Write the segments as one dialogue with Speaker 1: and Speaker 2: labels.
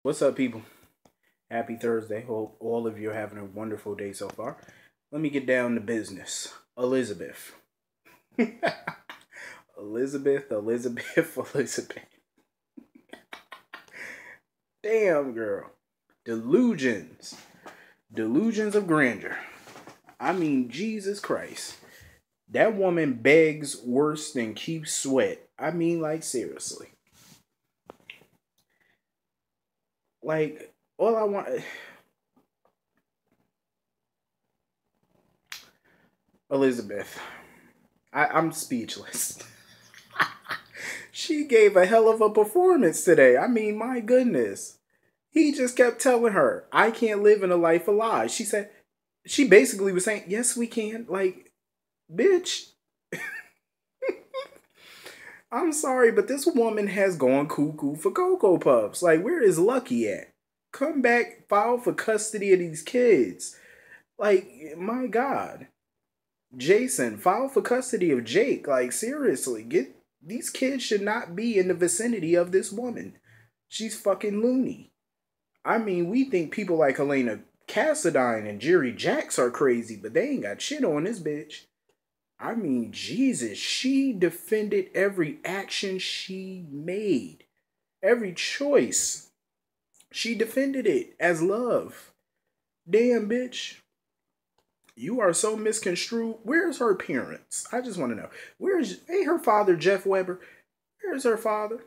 Speaker 1: What's up, people? Happy Thursday. Hope all of you are having a wonderful day so far. Let me get down to business. Elizabeth. Elizabeth. Damn, girl. Delusions. Delusions of grandeur. I mean, Jesus Christ. That woman begs worse than keeps sweat. I mean, like, seriously. Like, all I want. Elizabeth. I'm speechless. She gave a hell of a performance today. I mean, my goodness. He just kept telling her, I can't live in a life of lies. She basically was saying, yes, we can. Like, bitch, I'm sorry, but this woman has gone cuckoo for Cocoa Puffs. Like, where is Lucky at? Come back, file for custody of these kids. Like, my God. Jason, file for custody of Jake. Like, seriously, these kids should not be in the vicinity of this woman. She's fucking loony. I mean, we think people like Helena Cassadine and Jerry Jacks are crazy, but they ain't got shit on this bitch. I mean, Jesus, she defended every action she made, every choice. She defended it as love. Damn, bitch. You are so misconstrued. Where's her parents? I just want to know. Ain't her father Jeff Weber? Where's her father?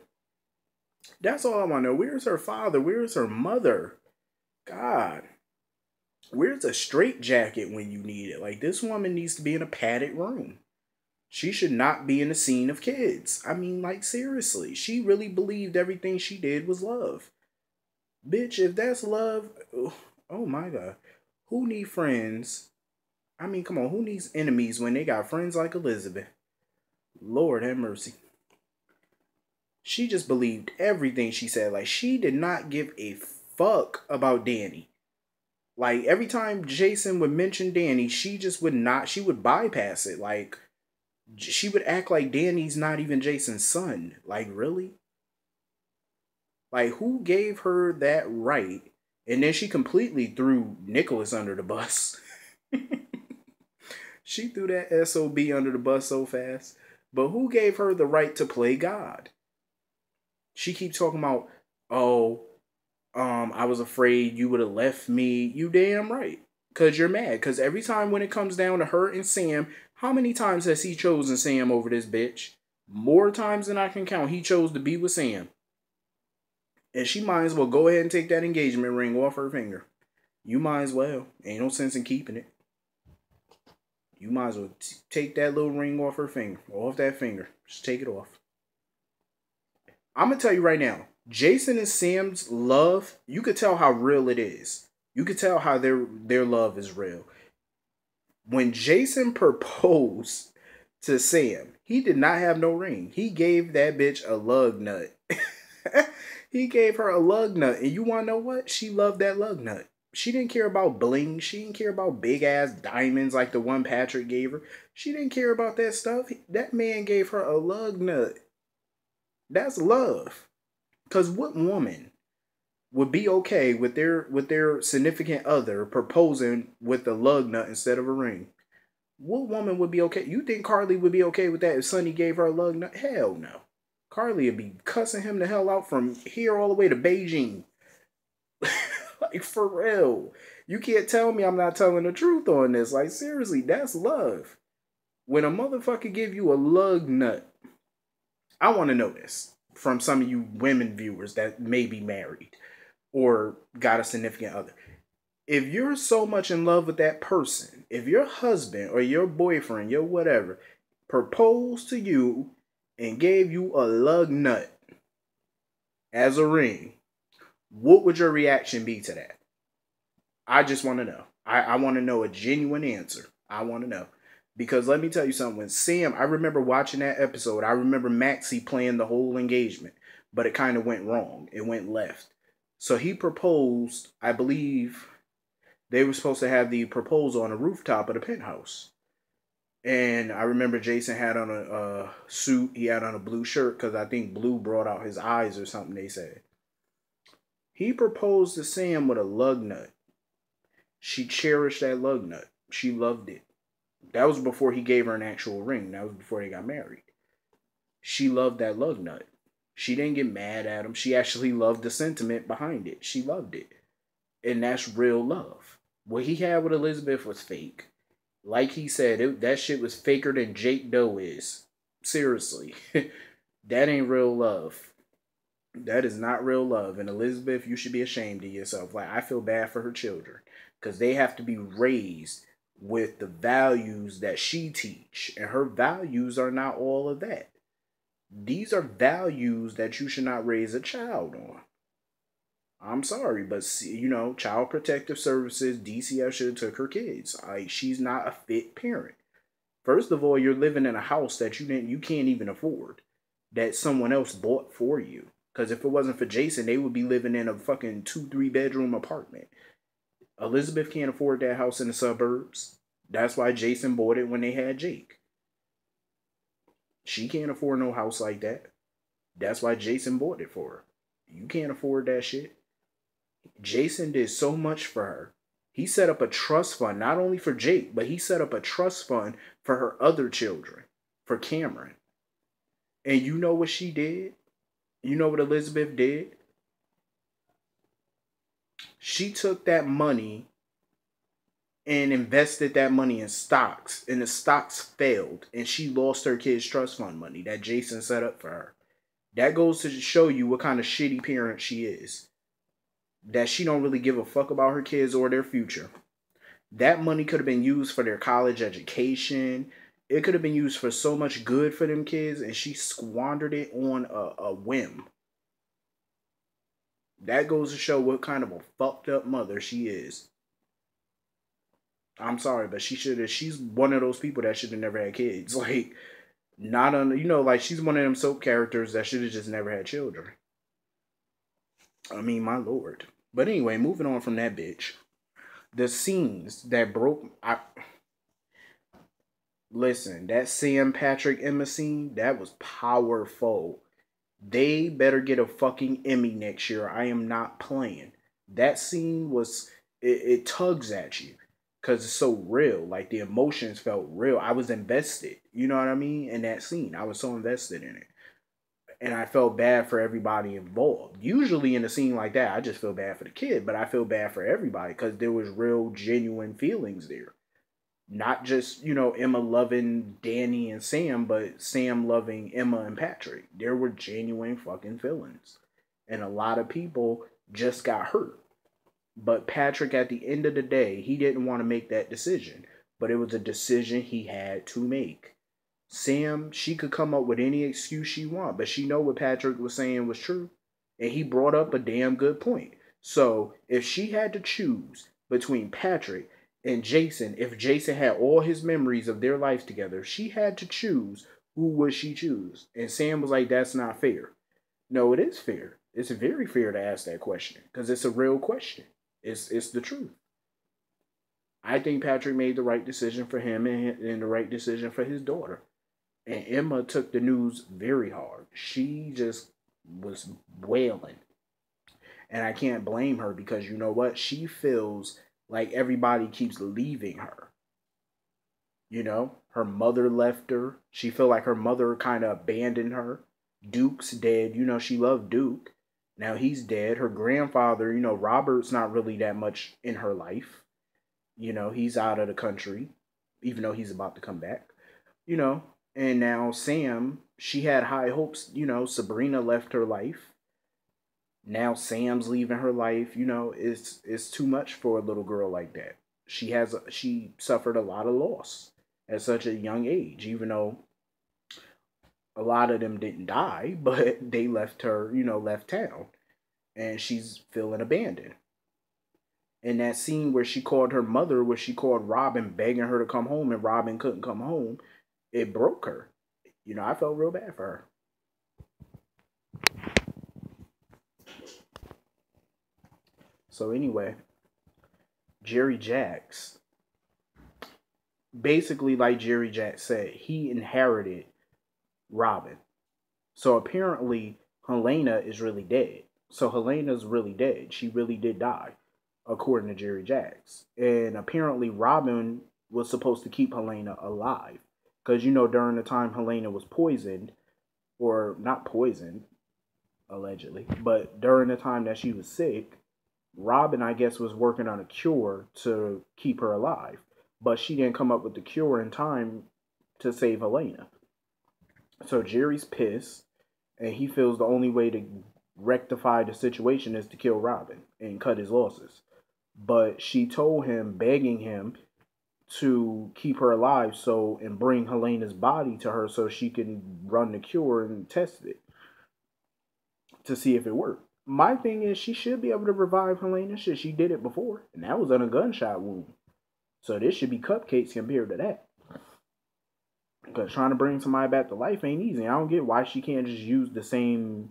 Speaker 1: That's all I want to know. Where's her father? Where's her mother? God. Where's a straight jacket when you need it? Like, this woman needs to be in a padded room. She should not be in a scene of kids. I mean, like, seriously. She really believed everything she did was love. Bitch, if that's love, oh my God. Who need friends? I mean, come on, who needs enemies when they got friends like Elizabeth? Lord have mercy. She just believed everything she said. Like, she did not give a fuck about Danny. Like, every time Jason would mention Danny, she just would not, she would bypass it. Like, she would act like Danny's not even Jason's son. Like, really? Like, who gave her that right? And then she completely threw Nicholas under the bus. She threw that SOB under the bus so fast. But who gave her the right to play God? She keeps talking about, oh, I was afraid you would have left me. You damn right. Because you're mad. Because every time when it comes down to her and Sam, how many times has he chosen Sam over this bitch? More times than I can count. He chose to be with Sam. And she might as well go ahead and take that engagement ring off her finger. You might as well. Ain't no sense in keeping it. You might as well take that little ring off her finger. Off that finger. Just take it off. I'm going to tell you right now. Jason and Sam's love, you could tell how real it is. You could tell how their love is real. When Jason proposed to Sam, he did not have no ring. He gave that bitch a lug nut. He gave her a lug nut. And you want to know what? She loved that lug nut. She didn't care about bling. She didn't care about big ass diamonds like the one Patrick gave her. She didn't care about that stuff. That man gave her a lug nut. That's love. Because what woman would be okay with their significant other proposing with a lug nut instead of a ring? What woman would be okay? You think Carly would be okay with that if Sonny gave her a lug nut? Hell no. Carly would be cussing him the hell out from here all the way to Beijing. Like, for real. You can't tell me I'm not telling the truth on this. Like, seriously, that's love. When a motherfucker give you a lug nut, I want to know this from some of you women viewers that may be married or got a significant other. If you're so much in love with that person, if your husband or your boyfriend, your whatever, proposed to you and gave you a lug nut as a ring, what would your reaction be to that? I just want to know. I want to know a genuine answer. I want to know. Because let me tell you something. When Sam, I remember watching that episode. I remember Maxie playing the whole engagement. But it kind of went wrong. It went left. So he proposed, I believe they were supposed to have the proposal on the rooftop of the penthouse. And I remember Jason had on a suit. He had on a blue shirt because I think blue brought out his eyes or something, they said. He proposed to Sam with a lug nut. She cherished that lug nut. She loved it. That was before he gave her an actual ring. That was before they got married. She loved that lug nut. She didn't get mad at him. She actually loved the sentiment behind it. She loved it. And that's real love. What he had with Elizabeth was fake. Like he said, that shit was faker than Jake Doe is. Seriously. That ain't real love. That is not real love. And Elizabeth, you should be ashamed of yourself. Like, I feel bad for her children. Because they have to be raised with the values that she teach. And her values are not all of that. These are values that you should not raise a child on. I'm sorry, but Child Protective Services, DCF should have took her kids. She's not a fit parent. First of all, you're living in a house that you can't even afford, that someone else bought for you. Because if it wasn't for Jason, they would be living in a fucking 2-3 bedroom apartment. Elizabeth can't afford that house in the suburbs. That's why Jason bought it when they had Jake. She can't afford no house like that. That's why Jason bought it for her. You can't afford that shit. Jason did so much for her. He set up a trust fund, not only for Jake, but he set up a trust fund for her other children, for Cameron. And you know what she did? You know what Elizabeth did? She took that money and invested that money in stocks, and the stocks failed, and she lost her kids' trust fund money that Jason set up for her. That goes to show you what kind of shitty parent she is. That she don't really give a fuck about her kids or their future. That money could have been used for their college education. It could have been used for so much good for them kids, and she squandered it on a whim. That goes to show what kind of a fucked up mother she is. I'm sorry, but she's one of those people that should have never had kids. Like, not on, like she's one of them soap characters that should have just never had children. I mean, my lord. But anyway, moving on from that bitch. The scenes that listen, that Sam, Patrick, Emma scene, that was powerful. They better get a fucking Emmy next year. I am not playing. That scene it tugs at you. Because it's so real. Like, the emotions felt real. I was invested. You know what I mean? In that scene. I was so invested in it. And I felt bad for everybody involved. Usually in a scene like that, I just feel bad for the kid. But I feel bad for everybody. Because there was real, genuine feelings there. Not just, Emma loving Danny and Sam. But Sam loving Emma and Patrick. There were genuine fucking feelings. And a lot of people just got hurt. But Patrick, at the end of the day, he didn't want to make that decision. But it was a decision he had to make. Sam, she could come up with any excuse she want, but she know what Patrick was saying was true. And he brought up a damn good point. So, if she had to choose between Patrick and Jason, if Jason had all his memories of their life together, she had to choose, who would she choose? And Sam was like, that's not fair. No, it is fair. It's very fair to ask that question. Because it's a real question. It's the truth. I think Patrick made the right decision for him and the right decision for his daughter. And Emma took the news very hard. She just was wailing. And I can't blame her because you know what? She feels like everybody keeps leaving her. Her mother left her. She felt like her mother kind of abandoned her. Duke's dead. She loved Duke. Now he's dead. Her grandfather, Robert's not really that much in her life. He's out of the country, even though he's about to come back. And now Sam, she had high hopes. Sabrina left her life. Now Sam's leaving her life. It's too much for a little girl like that. She suffered a lot of loss at such a young age, even though a lot of them didn't die, but they left her, left town. And she's feeling abandoned. And that scene where she called her mother, where she called Robin begging her to come home and Robin couldn't come home, it broke her. I felt real bad for her. So anyway, Jerry Jacks, basically like Jerry Jacks said, he inherited Robin. So apparently Helena is really dead. So Helena's really dead. She really did die, according to Jerry Jacks. And apparently Robin was supposed to keep Helena alive. Because, during the time Helena was poisoned, or not poisoned, allegedly, but during the time that she was sick, Robin, I guess, was working on a cure to keep her alive. But she didn't come up with the cure in time to save Helena. So Jerry's pissed, and he feels the only way to rectify the situation is to kill Robin and cut his losses. But she told him, begging him to keep her alive and bring Helena's body to her so she can run the cure and test it to see if it worked. My thing is, she should be able to revive Helena. Shit, she did it before, and that was on a gunshot wound. So this should be cupcakes compared to that. Because trying to bring somebody back to life ain't easy. I don't get why she can't just use the same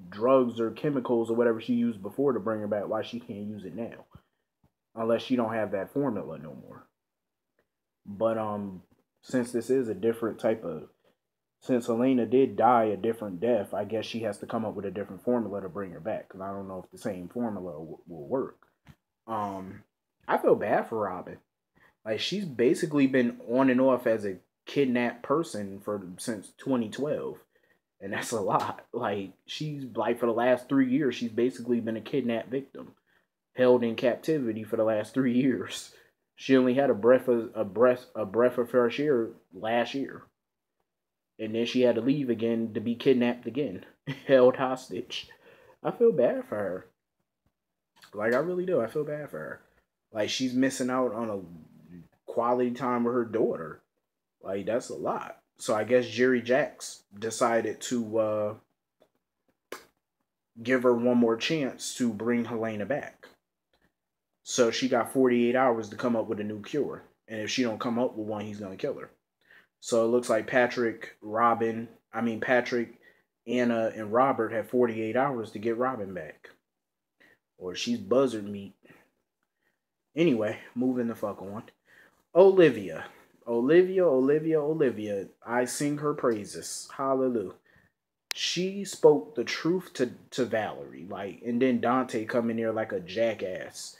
Speaker 1: drugs or chemicals or whatever she used before to bring her back. Why she can't use it now? Unless she don't have that formula no more. But since this is a different type of, since Helena did die a different death, I guess she has to come up with a different formula to bring her back. Because I don't know if the same formula will work. I feel bad for Robin. Like, she's basically been on and off as a kidnapped person since 2012. And that's a lot. Like, for the last 3 years, she's basically been a kidnapped victim, held in captivity for the last 3 years. She only had a breath of fresh air last year. And then she had to leave again to be kidnapped again, held hostage. I feel bad for her. Like, I really do. I feel bad for her. Like, she's missing out on a quality time with her daughter. Like, that's a lot. So I guess Jerry Jacks decided to give her one more chance to bring Helena back. So she got 48 hours to come up with a new cure. And if she don't come up with one, he's going to kill her. So it looks like Patrick, Anna, and Robert have 48 hours to get Robin back. Or she's buzzard meat. Anyway, moving the fuck on. Olivia. I sing her praises. Hallelujah. She spoke the truth to Valerie. And then Dante come in there like a jackass.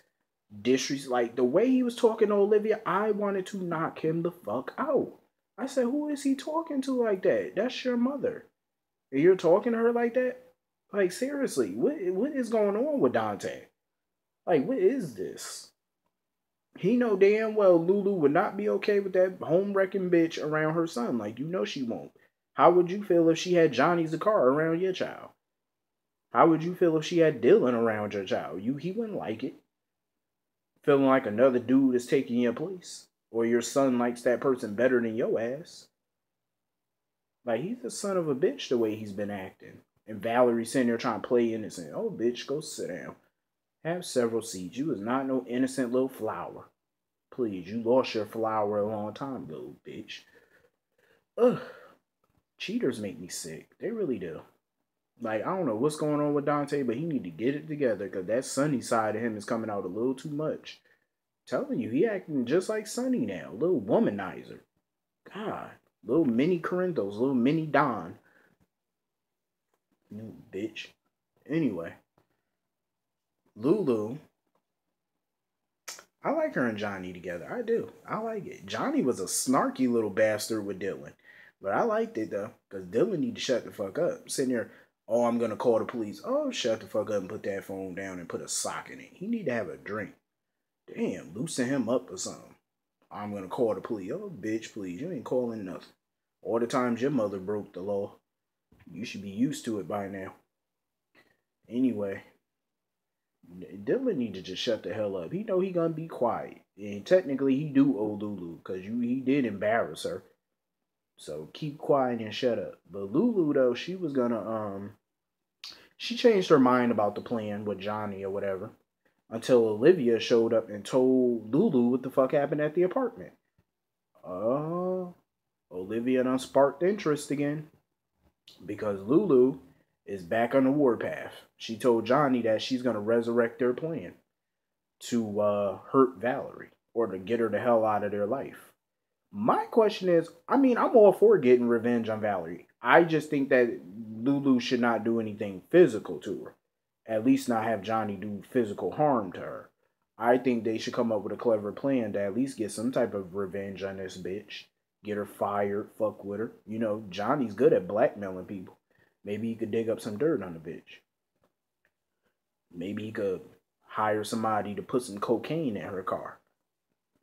Speaker 1: Like, the way he was talking to Olivia, I wanted to knock him the fuck out. I said, who is he talking to like that? That's your mother. And you're talking to her like that? Like, seriously, what is going on with Dante? Like, what is this? He know damn well Lulu would not be okay with that home-wrecking bitch around her son. Like, she won't. How would you feel if she had Johnny Zakar around your child? How would you feel if she had Dylan around your child? He wouldn't like it. Feeling like another dude is taking your place. Or your son likes that person better than your ass. Like, he's the son of a bitch the way he's been acting. And Valerie sitting there trying to play innocent. Oh, bitch, go sit down. Have several seats. You is not no innocent little flower. Please, you lost your flower a long time ago, bitch. Ugh. Cheaters make me sick. They really do. Like, I don't know what's going on with Dante, but he need to get it together because that Sonny side of him is coming out a little too much. I'm telling you, he acting just like Sonny now. A little womanizer. God. Little mini Corinthos. Little mini Don. You bitch. Anyway. Lulu. I like her and Johnny together. I do. I like it. Johnny was a snarky little bastard with Dylan. But I liked it, though. Because Dylan need to shut the fuck up. Sitting there, oh, I'm going to call the police. Oh, shut the fuck up and put that phone down and put a sock in it. He need to have a drink. Damn, loosen him up or something. I'm going to call the police. Oh, bitch, please. You ain't calling nothing. All the times your mother broke the law. You should be used to it by now. Anyway. Dylan need to just shut the hell up. He know he gonna be quiet. And technically he do owe Lulu. Because he did embarrass her. So keep quiet and shut up. But Lulu though, she was gonna she changed her mind about the plan with Johnny or whatever. Until Olivia showed up and told Lulu what the fuck happened at the apartment. Olivia done sparked interest again. Because Lulu is back on the warpath. She told Johnny that she's going to resurrect their plan to hurt Valerie or to get her the hell out of their life. My question is, I'm all for getting revenge on Valerie. I just think that Lulu should not do anything physical to her. At least not have Johnny do physical harm to her. I think they should come up with a clever plan to at least get some type of revenge on this bitch. Get her fired, fuck with her. You know, Johnny's good at blackmailing people. Maybe he could dig up some dirt on the bitch. Maybe he could hire somebody to put some cocaine in her car.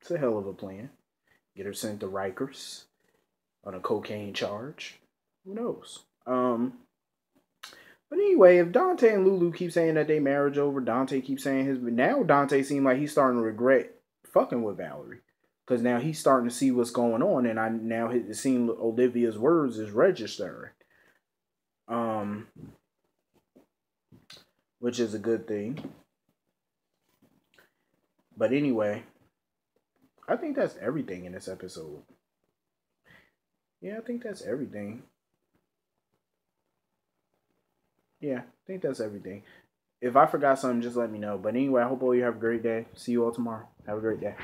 Speaker 1: It's a hell of a plan. Get her sent to Rikers on a cocaine charge. Who knows? But anyway, if Dante and Lulu keep saying that they marriage over, Dante keeps saying his. Now Dante seems like he's starting to regret fucking with Valerie, because now he's starting to see what's going on, and it seems Olivia's words is registering, which is a good thing. But anyway, I think that's everything in this episode. Yeah, I think that's everything. Yeah, I think that's everything. If I forgot something, just let me know. But anyway, I hope all you have a great day. See you all tomorrow. Have a great day.